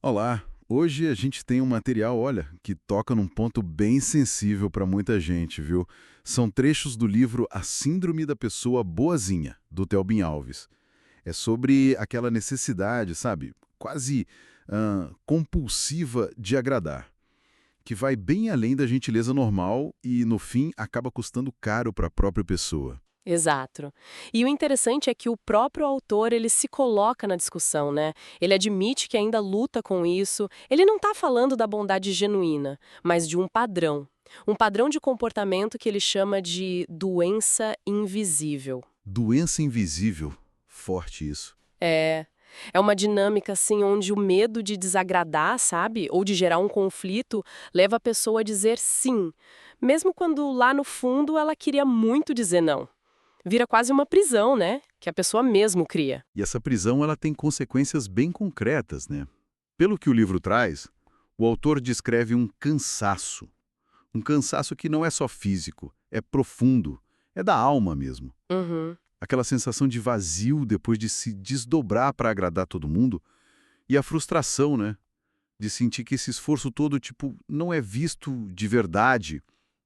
Olá, hoje a gente tem um material, olha, que toca num ponto bem sensível para muita gente, viu? São trechos do livro A Síndrome da Pessoa Boazinha, do Theobin Alves. É sobre aquela necessidade, sabe, quase compulsiva de agradar, que vai bem além da gentileza normal e, no fim, acaba custando caro para a própria pessoa. Exato. E o interessante é que o próprio autor, ele se coloca na discussão, né? Ele admite que ainda luta com isso. Ele não está falando da bondade genuína, mas de um padrão. Um padrão de comportamento que ele chama de doença invisível. Doença invisível, forte isso. É, é uma dinâmica assim onde o medo de desagradar, sabe, ou de gerar um conflito, leva a pessoa a dizer sim, mesmo quando lá no fundo ela queria muito dizer não. Vira quase uma prisão, né? Que a pessoa mesmo cria. E essa prisão ela tem consequências bem concretas, né? Pelo que o livro traz, o autor descreve um cansaço. Um cansaço que não é só físico, é profundo, é da alma mesmo. Uhum. Aquela sensação de vazio depois de se desdobrar para agradar todo mundo e a frustração, né? De sentir que esse esforço todo, tipo, não é visto de verdade,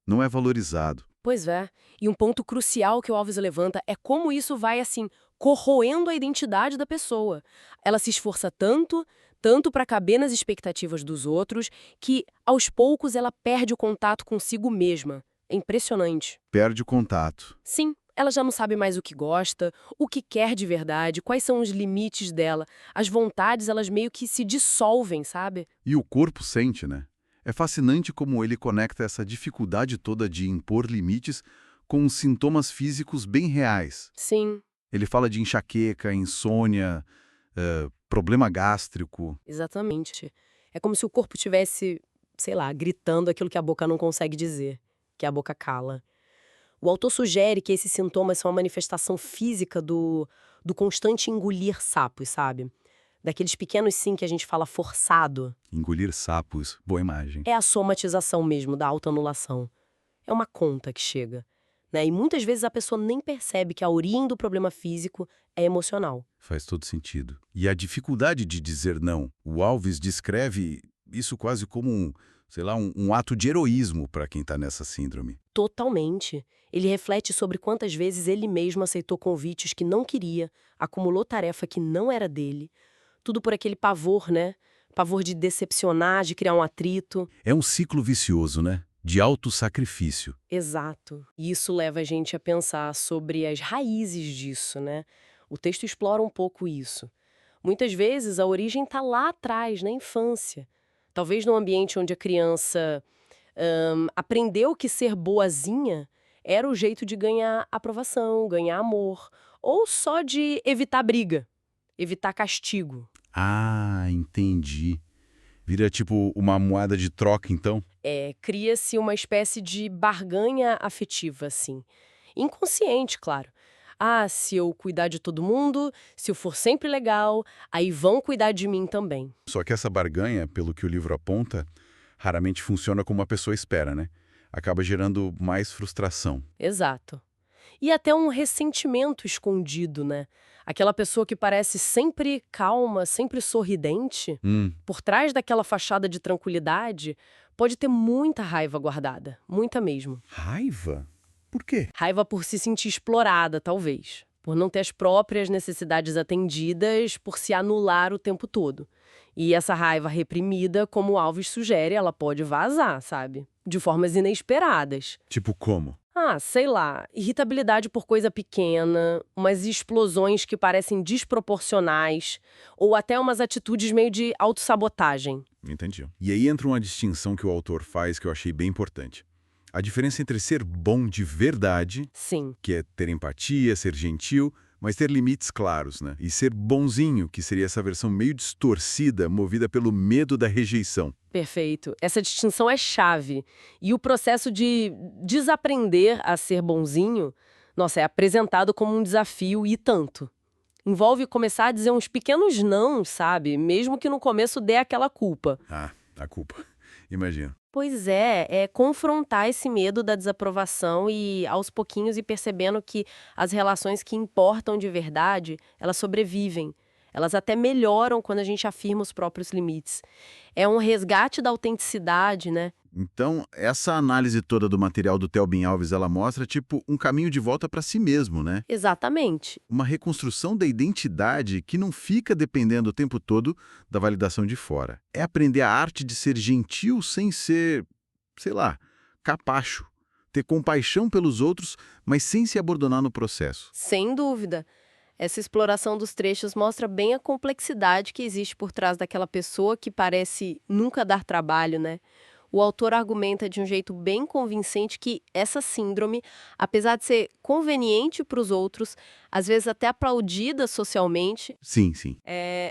não é valorizado. Pois é. E um ponto crucial que o Alves levanta é como isso vai, assim, corroendo a identidade da pessoa. Ela se esforça tanto, tanto para caber nas expectativas dos outros, que, aos poucos, ela perde o contato consigo mesma. É impressionante. Perde o contato. Sim, ela já não sabe mais o que gosta, o que quer de verdade, quais são os limites dela. As vontades, elas meio que se dissolvem, sabe? E o corpo sente, né? É fascinante como ele conecta essa dificuldade toda de impor limites com sintomas físicos bem reais. Sim, Ele fala de enxaqueca, insônia, problema gástrico. exatamente. É como se o corpo tivesse, sei lá, gritando aquilo que a boca não consegue dizer, que a boca cala. O autor sugere que esses sintomas são a manifestação física do constante engolir sapos, sabe? Daqueles pequenos sim que a gente fala forçado. Engolir sapos, boa imagem. É a somatização mesmo da autoanulação. É uma conta que chega, né? E muitas vezes a pessoa nem percebe que a origem do problema físico é emocional. Faz todo sentido. E a dificuldade de dizer não. O Alves descreve isso quase como sei lá, um ato de heroísmo para quem está nessa síndrome. Totalmente. Ele reflete sobre quantas vezes ele mesmo aceitou convites que não queria, acumulou tarefa que não era dele. Tudo por aquele pavor, né? Pavor de decepcionar, de criar um atrito. É um ciclo vicioso, né? De autossacrifício. Exato. E isso leva a gente a pensar sobre as raízes disso, né? O texto explora um pouco isso. Muitas vezes a origem está lá atrás, na infância. Talvez num ambiente onde a criança aprendeu que ser boazinha era o jeito de ganhar aprovação, ganhar amor, ou só de evitar briga, evitar castigo. Ah, entendi. Vira tipo uma moeda de troca, então? Cria-se uma espécie de barganha afetiva, assim. Inconsciente, claro. Ah, se eu cuidar de todo mundo, se eu for sempre legal, aí vão cuidar de mim também. Só que essa barganha, pelo que o livro aponta, raramente funciona como a pessoa espera, né? Acaba gerando mais frustração. Exato. E até um ressentimento escondido, né? Aquela pessoa que parece sempre calma, sempre sorridente, por trás daquela fachada de tranquilidade, pode ter muita raiva guardada, muita mesmo. Raiva? Por quê? Raiva por se sentir explorada, talvez. Por não ter as próprias necessidades atendidas, por se anular o tempo todo. E essa raiva reprimida, como o Alves sugere, ela pode vazar, sabe? De formas inesperadas. Tipo como? Ah, sei lá, irritabilidade por coisa pequena, umas explosões que parecem desproporcionais, ou até umas atitudes meio de autossabotagem. Entendi. E aí entra uma distinção que o autor faz que eu achei bem importante. A diferença entre ser bom de verdade, Sim, que é ter empatia, ser gentil, mas ter limites claros, né? E ser bonzinho, que seria essa versão meio distorcida, movida pelo medo da rejeição. perfeito. Essa distinção é chave. E o processo de desaprender a ser bonzinho, nossa, é apresentado como um desafio e tanto. Envolve começar a dizer uns pequenos não, sabe? Mesmo que no começo dê aquela culpa. Ah, a culpa. Imagino. Pois é confrontar esse medo da desaprovação e aos pouquinhos ir percebendo que as relações que importam de verdade, elas sobrevivem. Elas até melhoram quando a gente afirma os próprios limites. É um resgate da autenticidade, né? Então, essa análise toda do material do Theo Alves, ela mostra, tipo, um caminho de volta para si mesmo, né? Exatamente. Uma reconstrução da identidade que não fica dependendo o tempo todo da validação de fora. É aprender a arte de ser gentil sem ser, sei lá, capacho. Ter compaixão pelos outros, mas sem se abandonar no processo. Sem dúvida. Essa exploração dos trechos mostra bem a complexidade que existe por trás daquela pessoa que parece nunca dar trabalho, né? O autor argumenta de um jeito bem convincente que essa síndrome, apesar de ser conveniente para os outros, às vezes até aplaudida socialmente, Sim, sim.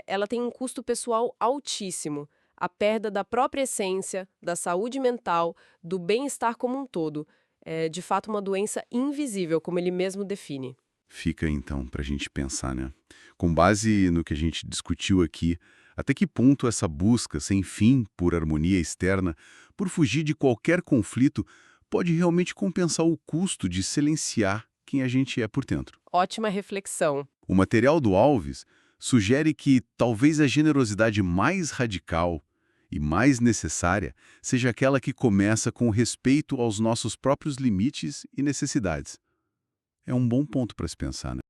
ela tem um custo pessoal altíssimo. A perda da própria essência, da saúde mental, do bem-estar como um todo. É, de fato, uma doença invisível, como ele mesmo define. Fica então para a gente pensar, né? Com base no que a gente discutiu aqui, até que ponto essa busca sem fim por harmonia externa, por fugir de qualquer conflito, pode realmente compensar o custo de silenciar quem a gente é por dentro? Ótima reflexão. O material do Alves sugere que talvez a generosidade mais radical e mais necessária seja aquela que começa com o respeito aos nossos próprios limites e necessidades. É um bom ponto para se pensar, né?